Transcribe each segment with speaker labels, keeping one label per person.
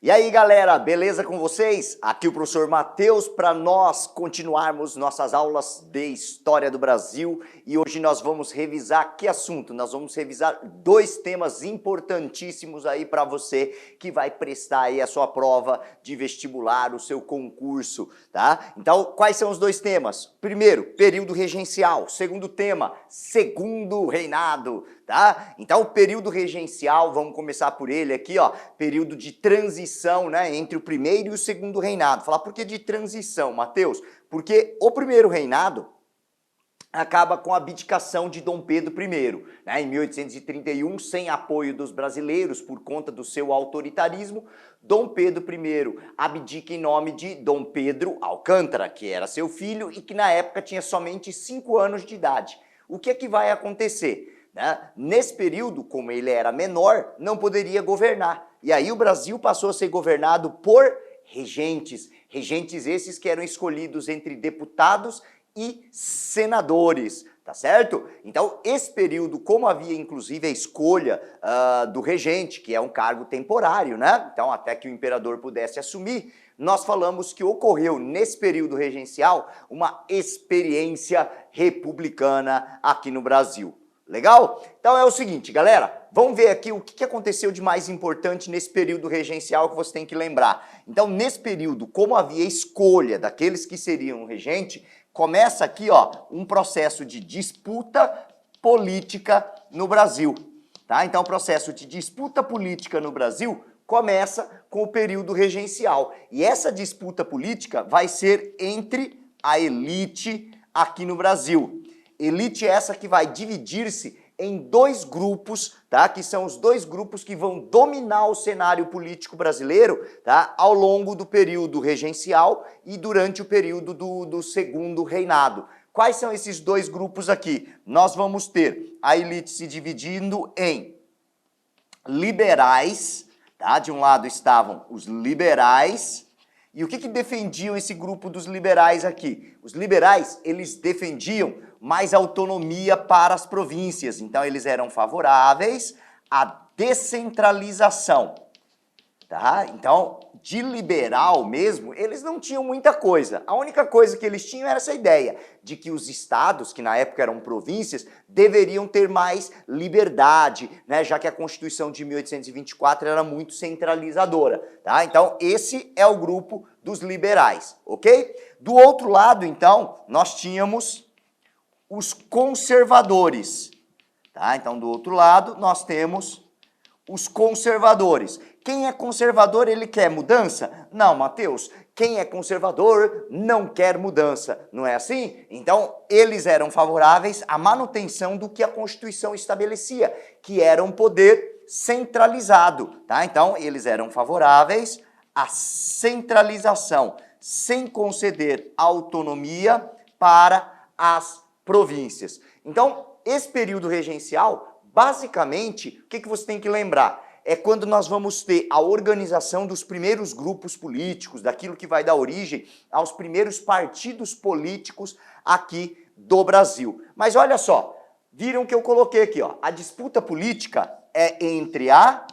Speaker 1: E aí galera, beleza com vocês? Aqui o professor Matheus para nós continuarmos nossas aulas de História do Brasil e hoje nós vamos revisar que assunto? Nós vamos revisar dois temas importantíssimos aí para você que vai prestar aí a sua prova de vestibular, o seu concurso, tá? Então, quais são os dois temas? Primeiro, período regencial. Segundo tema, segundo reinado, tá? Então, o período regencial, vamos começar por ele aqui, ó, período de transição, né, entre o primeiro e o segundo reinado. Falar por que de transição, Matheus? Porque o primeiro reinado acaba com a abdicação de Dom Pedro I, né, em 1831, sem apoio dos brasileiros por conta do seu autoritarismo. Dom Pedro I abdica em nome de Dom Pedro Alcântara, que era seu filho e que na época tinha somente 5 anos de idade. O que é que vai acontecer? Nesse período, como ele era menor, não poderia governar. E aí o Brasil passou a ser governado por regentes. Regentes esses que eram escolhidos entre deputados e senadores, tá certo? Então, esse período, como havia inclusive a escolha do regente, que é um cargo temporário, né? Então, até que o imperador pudesse assumir, nós falamos que ocorreu nesse período regencial uma experiência republicana aqui no Brasil. Legal? Então é o seguinte, galera, vamos ver aqui o que aconteceu de mais importante nesse período regencial que você tem que lembrar. Então, nesse período, como havia escolha daqueles que seriam regente, começa aqui, ó, um processo de disputa política no Brasil, tá? Então, o processo de disputa política no Brasil começa com o período regencial. E essa disputa política vai ser entre a elite aqui no Brasil. Elite essa que vai dividir-se em dois grupos, tá? Que são os dois grupos que vão dominar o cenário político brasileiro, tá? Ao longo do período regencial e durante o período do segundo reinado. Quais são esses dois grupos aqui? Nós vamos ter a elite se dividindo em liberais, tá? De um lado estavam os liberais. E o que defendiam esse grupo dos liberais aqui? Os liberais, eles defendiam mais autonomia para as províncias. Então, eles eram favoráveis à descentralização. Tá? Então, de liberal mesmo, eles não tinham muita coisa. A única coisa que eles tinham era essa ideia de que os estados, que na época eram províncias, deveriam ter mais liberdade, né? Já que a Constituição de 1824 era muito centralizadora. Tá? Então, esse é o grupo dos liberais, ok? Do outro lado, então, nós tínhamos os conservadores. Tá? Então, do outro lado, nós temos os conservadores. Quem é conservador, ele quer mudança? Não, Matheus, quem é conservador não quer mudança, não é assim? Então, eles eram favoráveis à manutenção do que a Constituição estabelecia, que era um poder centralizado, tá? Então, eles eram favoráveis à centralização, sem conceder autonomia para as províncias. Então, esse período regencial, basicamente, o que você tem que lembrar? É quando nós vamos ter a organização dos primeiros grupos políticos, daquilo que vai dar origem aos primeiros partidos políticos aqui do Brasil. Mas olha só, viram que eu coloquei aqui, ó, a disputa política é entre a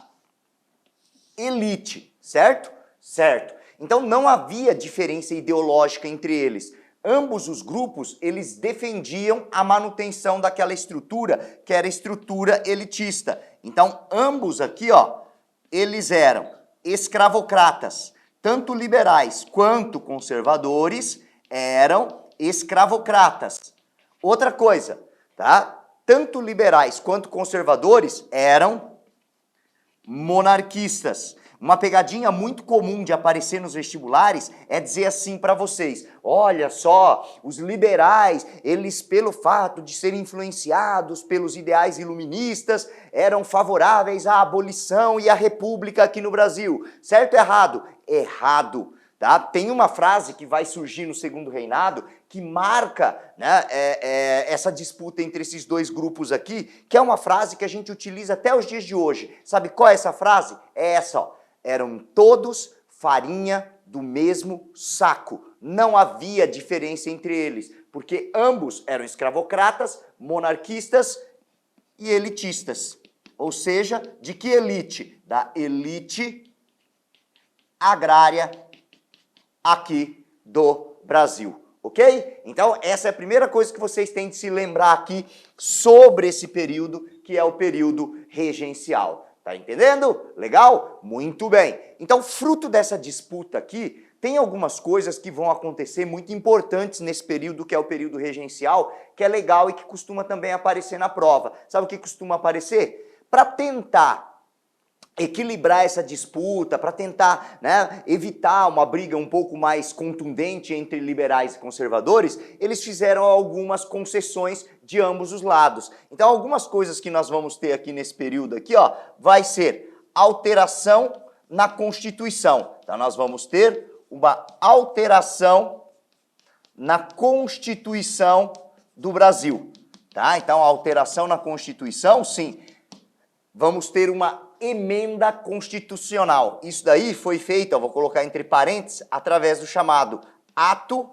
Speaker 1: elite, certo? Certo. Então não havia diferença ideológica entre eles. Ambos os grupos, eles defendiam a manutenção daquela estrutura, que era a estrutura elitista. Então, ambos aqui, ó, eles eram escravocratas. Tanto liberais quanto conservadores eram escravocratas. Outra coisa, tá? Tanto liberais quanto conservadores eram monarquistas. Uma pegadinha muito comum de aparecer nos vestibulares é dizer assim para vocês: olha só, os liberais, eles pelo fato de serem influenciados pelos ideais iluministas, eram favoráveis à abolição e à república aqui no Brasil. Certo ou errado? Errado. Tá? Tem uma frase que vai surgir no segundo reinado que marca, né, essa disputa entre esses dois grupos aqui, que é uma frase que a gente utiliza até os dias de hoje. Sabe qual é essa frase? É essa, ó. Eram todos farinha do mesmo saco. não havia diferença entre eles, porque ambos eram escravocratas, monarquistas e elitistas. Ou seja, de que elite? Da elite agrária aqui do Brasil. Ok? Então, essa é a primeira coisa que vocês têm de se lembrar aqui sobre esse período, que é o período regencial. Tá entendendo? Legal? Muito bem. Então, fruto dessa disputa aqui, tem algumas coisas que vão acontecer muito importantes nesse período, que é o período regencial, que é legal e que costuma também aparecer na prova. Sabe o que costuma aparecer? Para tentar equilibrar essa disputa, para tentar, né, evitar uma briga um pouco mais contundente entre liberais e conservadores, eles fizeram algumas concessões de ambos os lados. Então, algumas coisas que nós vamos ter aqui nesse período aqui, ó, vai ser alteração na Constituição. Então, nós vamos ter uma alteração na Constituição do Brasil, tá? Então, a alteração na Constituição, sim. Vamos ter uma emenda constitucional. Isso daí foi feito, eu vou colocar entre parênteses, através do chamado Ato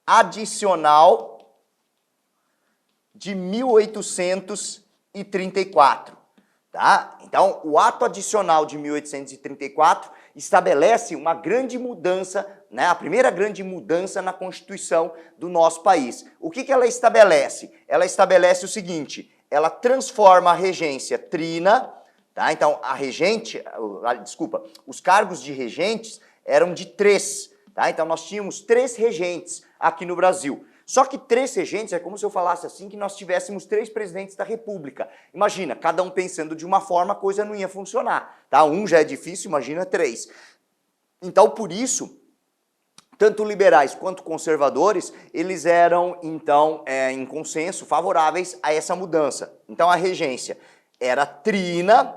Speaker 1: Adicional de 1834. Tá? Então, o Ato Adicional de 1834 estabelece uma grande mudança, né, a primeira grande mudança na Constituição do nosso país. O que ela estabelece? Ela estabelece o seguinte: ela transforma a regência trina. Tá? Então, os cargos de regentes eram de 3. Tá? Então, nós tínhamos 3 regentes aqui no Brasil. Só que 3 regentes é como se eu falasse assim que nós tivéssemos 3 presidentes da República. Imagina, cada um pensando de uma forma, a coisa não ia funcionar. Tá? Um já é difícil, imagina 3. Então, por isso, tanto liberais quanto conservadores, eles eram, então, em consenso, favoráveis a essa mudança. Então, a regência era trina.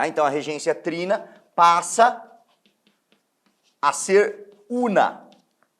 Speaker 1: Então, a regência trina passa a ser una.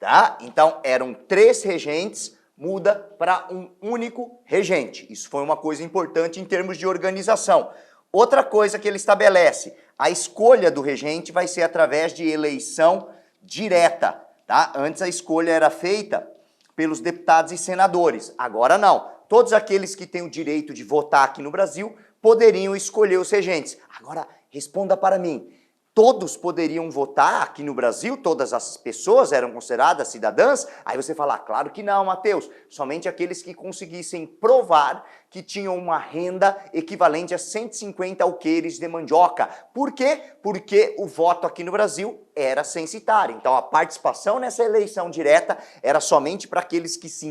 Speaker 1: Tá? Então, eram 3 regentes, muda para um único regente. Isso foi uma coisa importante em termos de organização. Outra coisa que ele estabelece, a escolha do regente vai ser através de eleição direta. Tá? Antes a escolha era feita pelos deputados e senadores. Agora não. Todos aqueles que têm o direito de votar aqui no Brasil poderiam escolher os regentes. Agora, responda para mim. Todos poderiam votar aqui no Brasil? Todas as pessoas eram consideradas cidadãs? Aí você fala, claro que não, Matheus. Somente aqueles que conseguissem provar que tinham uma renda equivalente a 150 alqueires de mandioca. Por quê? Porque o voto aqui no Brasil era censitário. Então, a participação nessa eleição direta era somente para aqueles que se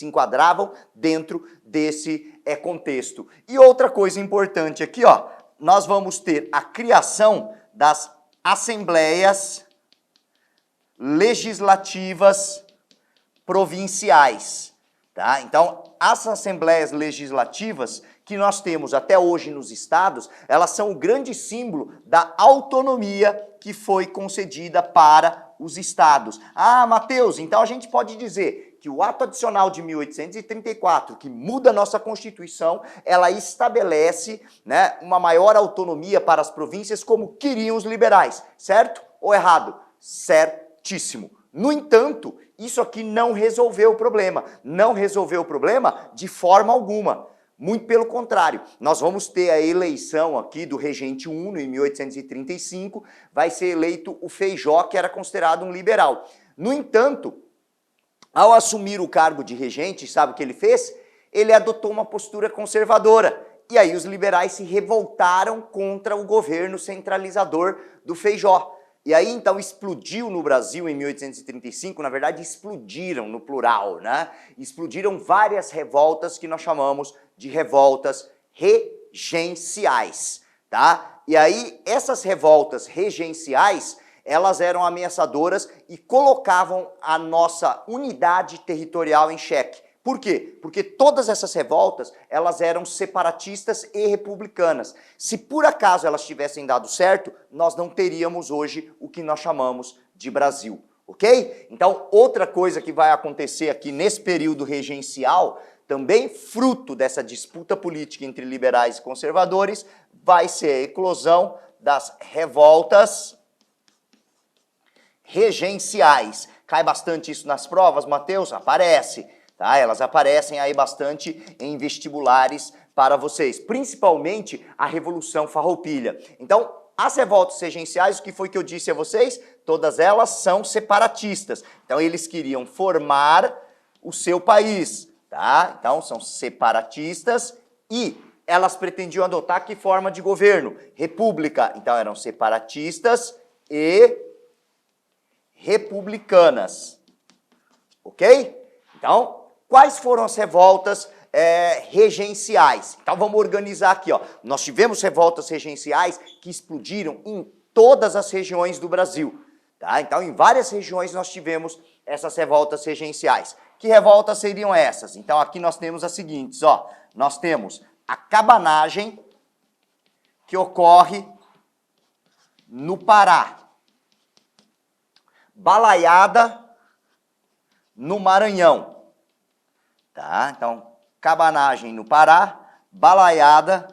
Speaker 1: enquadravam dentro desse contexto. E outra coisa importante aqui, ó, nós vamos ter a criação das assembleias legislativas provinciais. Tá? Então, as assembleias legislativas que nós temos até hoje nos estados, elas são o grande símbolo da autonomia que foi concedida para os estados. Ah, Matheus, então a gente pode dizer que o Ato Adicional de 1834, que muda a nossa Constituição, ela estabelece, né, uma maior autonomia para as províncias como queriam os liberais, certo ou errado? Certíssimo. No entanto, isso aqui não resolveu o problema. Não resolveu o problema de forma alguma. Muito pelo contrário, nós vamos ter a eleição aqui do regente Uno em 1835, vai ser eleito o Feijó, que era considerado um liberal. No entanto, ao assumir o cargo de regente, sabe o que ele fez? Ele adotou uma postura conservadora. E aí os liberais se revoltaram contra o governo centralizador do Feijó. E aí, então, explodiu no Brasil em 1835, na verdade, explodiram no plural, né? Explodiram várias revoltas que nós chamamos de revoltas regenciais, tá? E aí, essas revoltas regenciais, elas eram ameaçadoras e colocavam a nossa unidade territorial em xeque. Por quê? Porque todas essas revoltas, elas eram separatistas e republicanas. Se por acaso elas tivessem dado certo, nós não teríamos hoje o que nós chamamos de Brasil, ok? Então, outra coisa que vai acontecer aqui nesse período regencial, também fruto dessa disputa política entre liberais e conservadores, vai ser a eclosão das revoltas regenciais. Cai bastante isso nas provas, Matheus? Aparece, tá? Elas aparecem aí bastante em vestibulares para vocês, principalmente a Revolução Farroupilha. Então, as revoltas regenciais, o que foi que eu disse a vocês? Todas elas são separatistas. Então, eles queriam formar o seu país, tá? Então, são separatistas e elas pretendiam adotar que forma de governo? República. Então, eram separatistas e republicanas. Ok? Então, quais foram as revoltas regenciais? Então, vamos organizar aqui, ó. Nós tivemos revoltas regenciais que explodiram em todas as regiões do Brasil, tá? Então, em várias regiões nós tivemos essas revoltas regenciais. Que revoltas seriam essas? Então, aqui nós temos as seguintes, ó. Nós temos a cabanagem, que ocorre no Pará. Balaiada, no Maranhão. Tá? Então, cabanagem no Pará, balaiada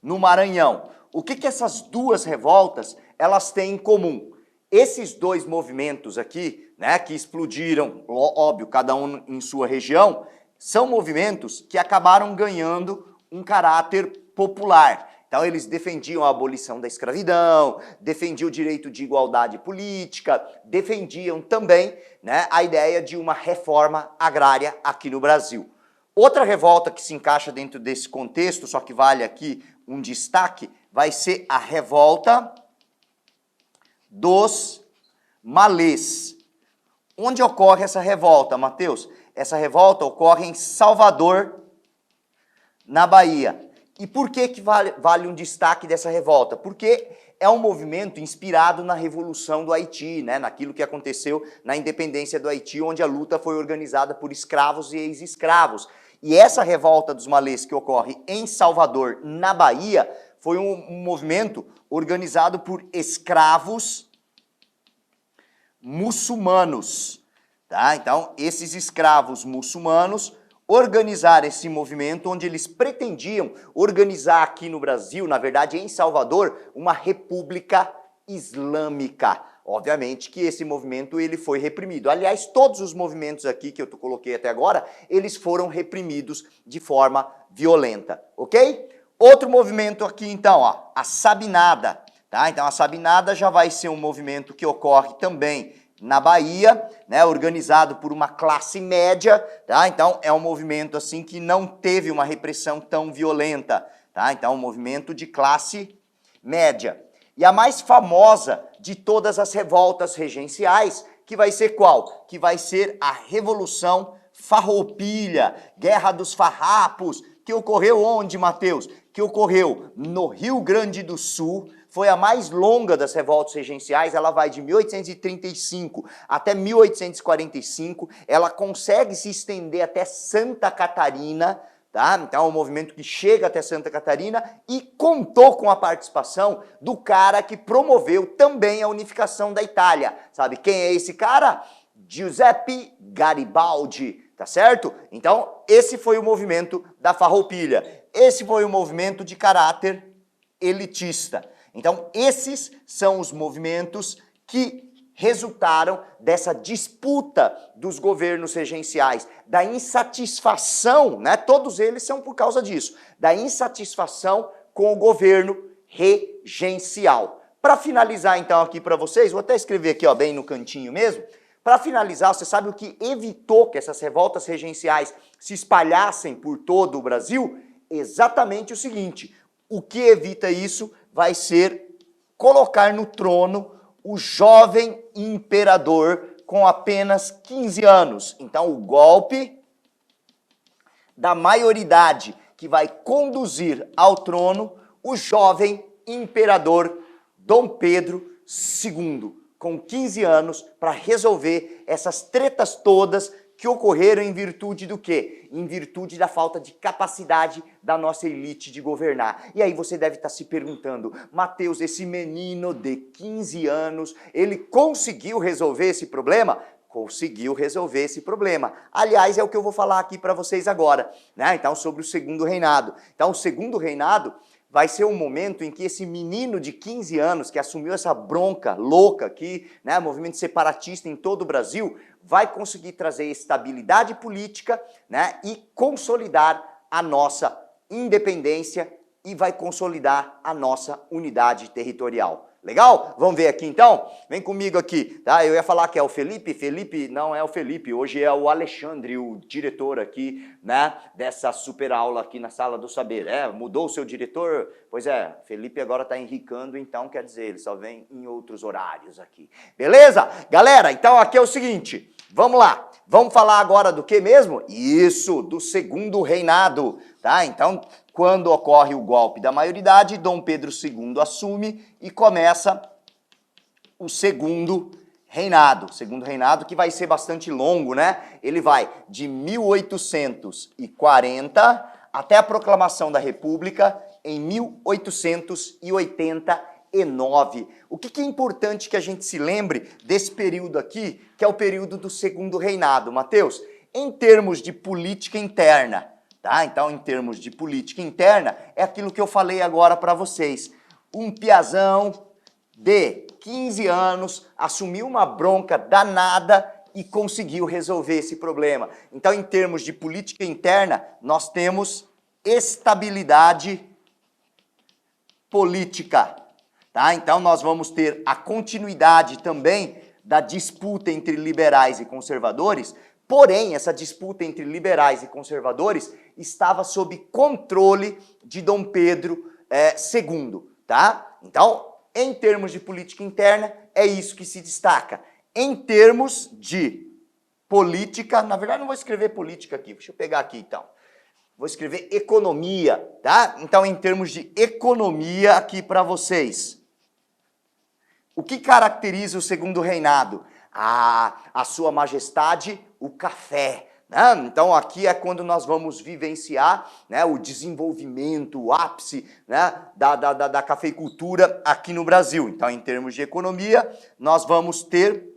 Speaker 1: no Maranhão. O que essas duas revoltas elas têm em comum? Esses dois movimentos aqui, né, que explodiram, óbvio, cada um em sua região, são movimentos que acabaram ganhando um caráter popular. Então, eles defendiam a abolição da escravidão, defendiam o direito de igualdade política, defendiam também, né, a ideia de uma reforma agrária aqui no Brasil. Outra revolta que se encaixa dentro desse contexto, só que vale aqui um destaque, vai ser a revolta dos malês. Onde ocorre essa revolta, Matheus? Essa revolta ocorre em Salvador, na Bahia. E por que vale um destaque dessa revolta? Porque é um movimento inspirado na Revolução do Haiti, né? Naquilo que aconteceu na independência do Haiti, onde a luta foi organizada por escravos e ex-escravos. E essa revolta dos malês que ocorre em Salvador, na Bahia, foi um movimento organizado por escravos muçulmanos. Tá? Então, esses escravos muçulmanos organizaram esse movimento onde eles pretendiam organizar aqui no Brasil, na verdade em Salvador, uma república islâmica. Obviamente que esse movimento ele foi reprimido. Aliás, todos os movimentos aqui que eu coloquei até agora, eles foram reprimidos de forma violenta, ok? Outro movimento aqui então, ó, a Sabinada. Tá? Então a Sabinada já vai ser um movimento que ocorre também na Bahia, né, organizado por uma classe média, tá? Então é um movimento assim que não teve uma repressão tão violenta, tá? Então é um movimento de classe média. E a mais famosa de todas as revoltas regenciais, que vai ser qual? Que vai ser a Revolução Farroupilha, Guerra dos Farrapos, que ocorreu onde, Matheus? Que ocorreu no Rio Grande do Sul. Foi a mais longa das revoltas regenciais, ela vai de 1835 até 1845, ela consegue se estender até Santa Catarina, tá? Então é um movimento que chega até Santa Catarina e contou com a participação do cara que promoveu também a unificação da Itália. Sabe quem é esse cara? Giuseppe Garibaldi, tá certo? Então esse foi o movimento da Farroupilha, esse foi o movimento de caráter elitista. Então, esses são os movimentos que resultaram dessa disputa dos governos regenciais, da insatisfação, né? Todos eles são por causa disso, da insatisfação com o governo regencial. Para finalizar, então, aqui para vocês, vou até escrever aqui, ó, bem no cantinho mesmo. Para finalizar, você sabe o que evitou que essas revoltas regenciais se espalhassem por todo o Brasil? Exatamente o seguinte: o que evita isso vai ser colocar no trono o jovem imperador com apenas 15 anos. Então, o golpe da maioridade que vai conduzir ao trono o jovem imperador Dom Pedro II, com 15 anos, para resolver essas tretas todas que ocorreram em virtude do quê? Em virtude da falta de capacidade da nossa elite de governar. E aí você deve estar se perguntando, Matheus, esse menino de 15 anos, ele conseguiu resolver esse problema? Conseguiu resolver esse problema. Aliás, é o que eu vou falar aqui para vocês agora, né? Então, sobre o segundo reinado. Então, o segundo reinado vai ser um momento em que esse menino de 15 anos que assumiu essa bronca louca aqui, né, movimento separatista em todo o Brasil, vai conseguir trazer estabilidade política, né, e consolidar a nossa independência e vai consolidar a nossa unidade territorial. Legal? Vamos ver aqui então? Vem comigo aqui, tá? Eu ia falar que é o Felipe, Felipe não é o Felipe, hoje é o Alexandre, o diretor aqui, né, dessa super aula aqui na Sala do Saber. Mudou o seu diretor? Pois é, Felipe agora tá enricando, então quer dizer, ele só vem em outros horários aqui. Beleza? Galera, então aqui é o seguinte, vamos lá, vamos falar agora do que mesmo? Isso, do segundo reinado, tá? Então, quando ocorre o golpe da maioridade, Dom Pedro II assume e começa o segundo reinado. Segundo reinado que vai ser bastante longo, né? Ele vai de 1840 até a proclamação da República em 1889. O que é importante que a gente se lembre desse período aqui, que é o período do segundo reinado, Mateus? Em termos de política interna, tá? Então, em termos de política interna, é aquilo que eu falei agora para vocês. Um piazão de 15 anos assumiu uma bronca danada e conseguiu resolver esse problema. Então, em termos de política interna, nós temos estabilidade política, tá? Então, nós vamos ter a continuidade também da disputa entre liberais e conservadores. Porém, essa disputa entre liberais e conservadores estava sob controle de Dom Pedro II, tá? Então, em termos de política interna, é isso que se destaca. Em termos de política, na verdade não vou escrever política aqui, deixa eu pegar aqui então. Vou escrever economia, tá? Então, em termos de economia aqui para vocês. O que caracteriza o segundo reinado? A sua majestade, o café, né? Então aqui é quando nós vamos vivenciar, né, o desenvolvimento, o ápice, né, da cafeicultura aqui no Brasil. Então, em termos de economia, nós vamos ter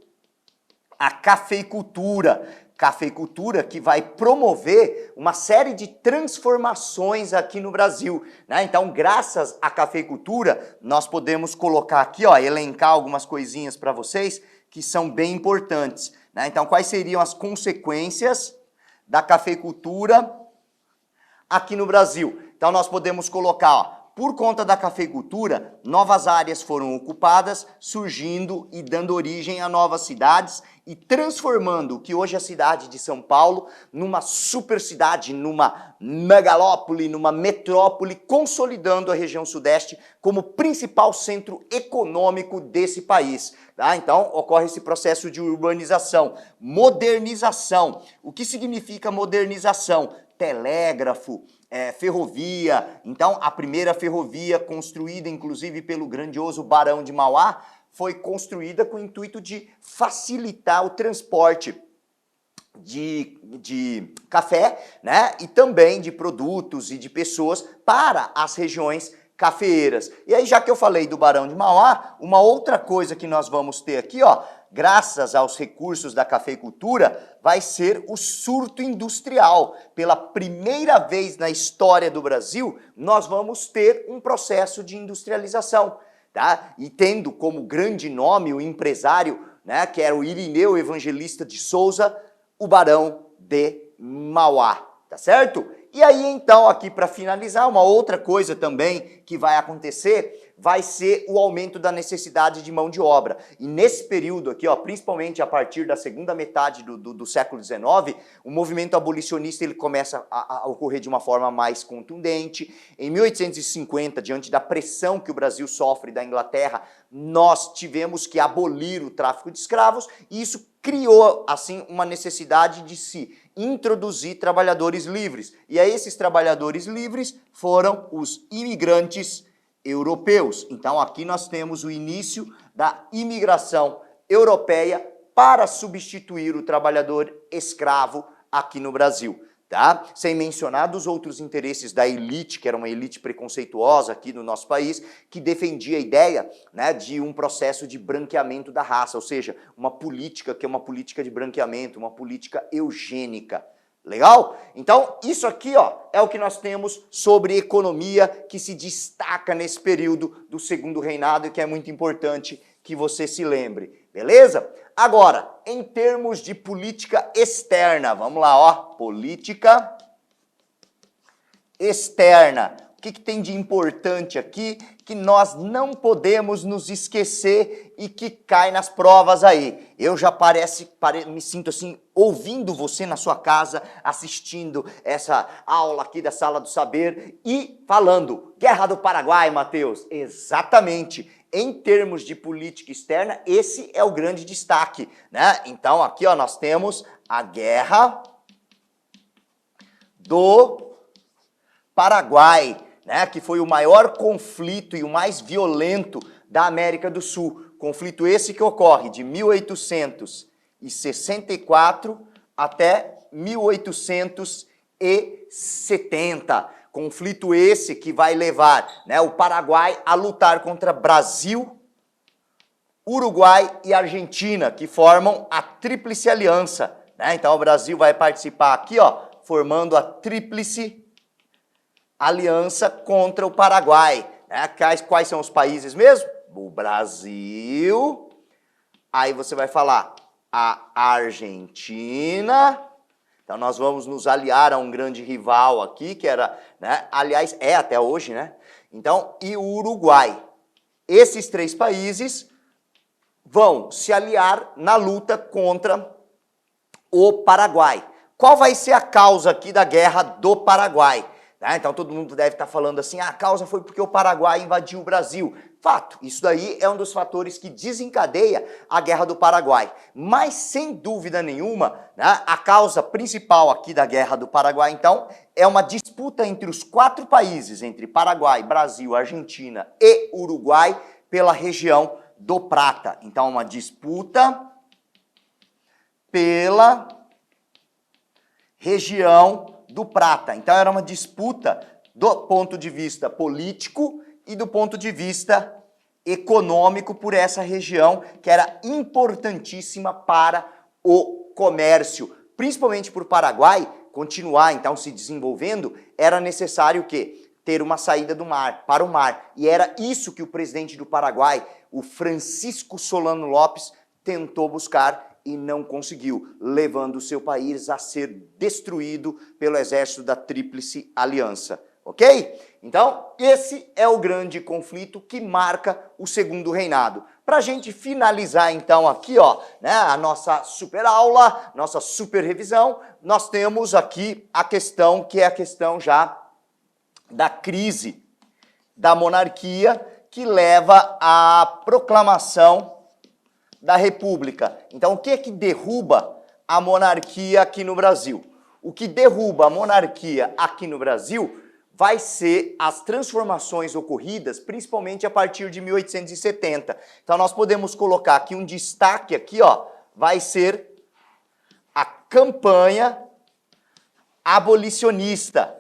Speaker 1: a cafeicultura. Cafeicultura que vai promover uma série de transformações aqui no Brasil, né? Então, graças à cafeicultura, nós podemos colocar aqui, ó, elencar algumas coisinhas para vocês que são bem importantes, né? Então, quais seriam as consequências da cafeicultura aqui no Brasil? Então, nós podemos colocar, ó, por conta da cafeicultura, novas áreas foram ocupadas, surgindo e dando origem a novas cidades e transformando o que hoje é a cidade de São Paulo numa super cidade, numa megalópole, numa metrópole, consolidando a região sudeste como principal centro econômico desse país. Tá? Então, ocorre esse processo de urbanização, modernização. O que significa modernização? Telégrafo, ferrovia. Então, a primeira ferrovia construída, inclusive, pelo grandioso Barão de Mauá, foi construída com o intuito de facilitar o transporte de café, né? E também de produtos e de pessoas para as regiões cafeeiras. E aí, já que eu falei do Barão de Mauá, uma outra coisa que nós vamos ter aqui, ó, graças aos recursos da cafeicultura, vai ser o surto industrial. Pela primeira vez na história do Brasil, nós vamos ter um processo de industrialização, tá? E tendo como grande nome o empresário, né, que era o Irineu Evangelista de Souza, o Barão de Mauá, tá certo? E aí, então, aqui para finalizar, uma outra coisa também que vai acontecer vai ser o aumento da necessidade de mão de obra. E nesse período aqui, ó, principalmente a partir da segunda metade do século XIX, o movimento abolicionista ele começa a ocorrer de uma forma mais contundente. Em 1850, diante da pressão que o Brasil sofre da Inglaterra, nós tivemos que abolir o tráfico de escravos e isso criou, assim, uma necessidade de se introduzir trabalhadores livres. E aí esses trabalhadores livres foram os imigrantes europeus. Então aqui nós temos o início da imigração europeia para substituir o trabalhador escravo aqui no Brasil, tá? Sem mencionar dos outros interesses da elite, que era uma elite preconceituosa aqui no nosso país, que defendia a ideia, né, de um processo de branqueamento da raça, ou seja, uma política que é uma política de branqueamento, uma política eugênica. Legal? Então, isso aqui, ó, é o que nós temos sobre economia que se destaca nesse período do Segundo Reinado e que é muito importante que você se lembre, beleza? Agora, em termos de política externa, vamos lá, ó, política externa. O que tem de importante aqui que nós não podemos nos esquecer e que cai nas provas aí? Eu já me sinto assim, ouvindo você na sua casa, assistindo essa aula aqui da Sala do Saber e falando, Guerra do Paraguai, Matheus. Exatamente. Em termos de política externa, esse é o grande destaque, né? Então aqui, ó, nós temos a Guerra do Paraguai, né, que foi o maior conflito e o mais violento da América do Sul. Conflito esse que ocorre de 1864 até 1870. Conflito esse que vai levar, né, o Paraguai a lutar contra Brasil, Uruguai e Argentina, que formam a Tríplice Aliança, né? Então o Brasil vai participar aqui, ó, formando a Tríplice Aliança contra o Paraguai. Né? Quais são os países mesmo? O Brasil, aí você vai falar a Argentina. Então nós vamos nos aliar a um grande rival aqui, que era, né, aliás, é até hoje, né? Então, e o Uruguai. Esses três países vão se aliar na luta contra o Paraguai. Qual vai ser a causa aqui da Guerra do Paraguai? Então todo mundo deve estar falando assim, a causa foi porque o Paraguai invadiu o Brasil. Fato, isso daí é um dos fatores que desencadeia a Guerra do Paraguai. Mas sem dúvida nenhuma, né, a causa principal aqui da Guerra do Paraguai, então, é uma disputa entre os quatro países, entre Paraguai, Brasil, Argentina e Uruguai, pela região do Prata. Então, uma disputa pela região do Prata. Então era uma disputa do ponto de vista político e do ponto de vista econômico por essa região que era importantíssima para o comércio. Principalmente por Paraguai continuar então se desenvolvendo, era necessário o quê? Ter uma saída do mar, para o mar. E era isso que o presidente do Paraguai, o Francisco Solano Lopes, tentou buscar e não conseguiu, levando o seu país a ser destruído pelo exército da Tríplice Aliança, ok? Então, esse é o grande conflito que marca o Segundo Reinado. Para a gente finalizar, então, aqui, ó, né, a nossa super aula, nossa super revisão, nós temos aqui a questão que é a questão já da crise da monarquia, que leva à proclamação da República. Então, o que é que derruba a monarquia aqui no Brasil? O que derruba a monarquia aqui no Brasil vai ser as transformações ocorridas, principalmente a partir de 1870. Então, nós podemos colocar aqui um destaque aqui, ó, vai ser a campanha abolicionista,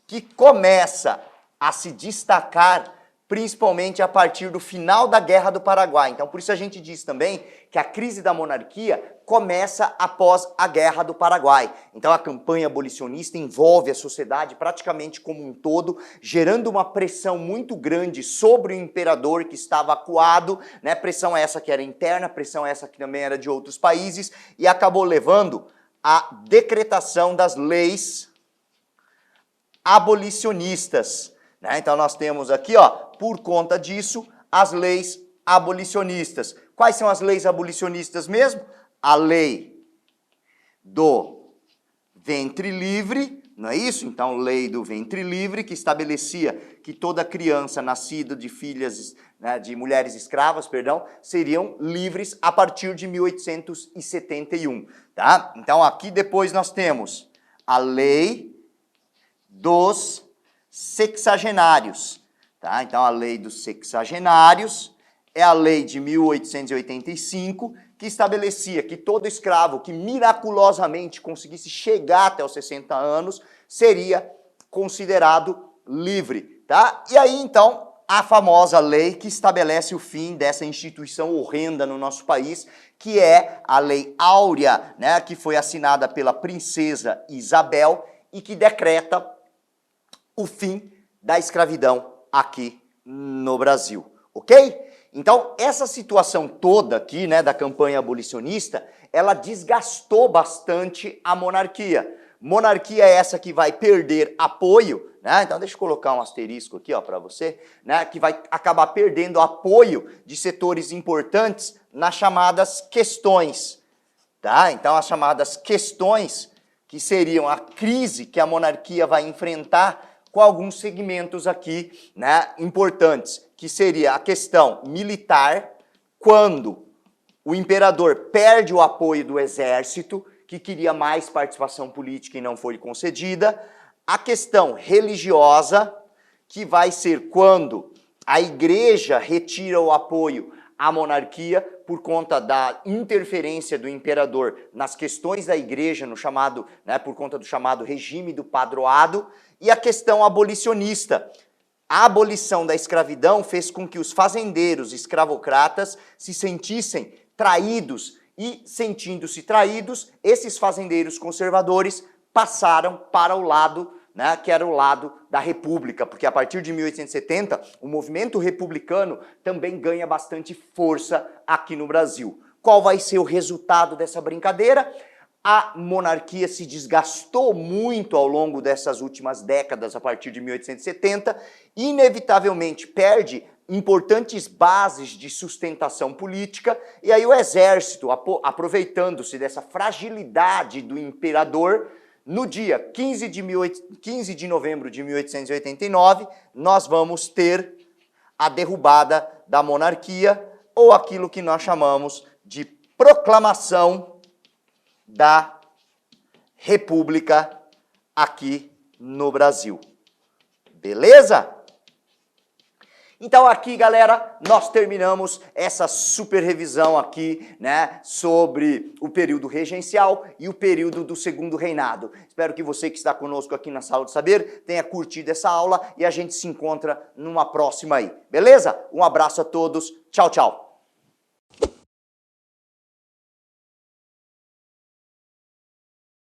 Speaker 1: que começa a se destacar principalmente a partir do final da Guerra do Paraguai. Então, por isso a gente diz também que a crise da monarquia começa após a Guerra do Paraguai. Então, a campanha abolicionista envolve a sociedade praticamente como um todo, gerando uma pressão muito grande sobre o imperador que estava acuado, né? Pressão essa que era interna, pressão essa que também era de outros países, e acabou levando à decretação das leis abolicionistas. Então nós temos aqui, ó, por conta disso, as leis abolicionistas. Quais são as leis abolicionistas mesmo? A lei do ventre livre, não é isso? Então, lei do ventre livre, que estabelecia que toda criança nascida de filhas, né, de mulheres escravas, perdão, seriam livres a partir de 1871, tá? Então, aqui depois nós temos a lei dos sexagenários, tá? Então a lei dos sexagenários é a lei de 1885 que estabelecia que todo escravo que miraculosamente conseguisse chegar até os 60 anos seria considerado livre, tá? E aí então a famosa lei que estabelece o fim dessa instituição horrenda no nosso país, que é a Lei Áurea, né, que foi assinada pela princesa Isabel e que decreta o fim da escravidão aqui no Brasil, ok? Então, essa situação toda aqui, né, da campanha abolicionista, ela desgastou bastante a monarquia. Monarquia é essa que vai perder apoio, né? Então deixa eu colocar um asterisco aqui, ó, para você, né, que vai acabar perdendo apoio de setores importantes nas chamadas questões, tá? Então as chamadas questões, que seriam a crise que a monarquia vai enfrentar com alguns segmentos aqui, né, importantes, que seria a questão militar, quando o imperador perde o apoio do exército, que queria mais participação política e não foi concedida. A questão religiosa, que vai ser quando a igreja retira o apoio à monarquia por conta da interferência do imperador nas questões da igreja, no chamado, né, por conta do chamado regime do padroado. E a questão abolicionista. A abolição da escravidão fez com que os fazendeiros escravocratas se sentissem traídos e, sentindo-se traídos, esses fazendeiros conservadores passaram para o lado, né, que era o lado da República, porque a partir de 1870 o movimento republicano também ganha bastante força aqui no Brasil. Qual vai ser o resultado dessa brincadeira? A monarquia se desgastou muito ao longo dessas últimas décadas, a partir de 1870, e inevitavelmente perde importantes bases de sustentação política, e aí o exército, aproveitando-se dessa fragilidade do imperador, no dia 15 de novembro de 1889, nós vamos ter a derrubada da monarquia, ou aquilo que nós chamamos de proclamação da República aqui no Brasil. Beleza? Então aqui, galera, nós terminamos essa super revisão aqui, né, sobre o período regencial e o período do Segundo Reinado. Espero que você que está conosco aqui na Sala do Saber tenha curtido essa aula e a gente se encontra numa próxima aí. Beleza? Um abraço a todos. Tchau, tchau.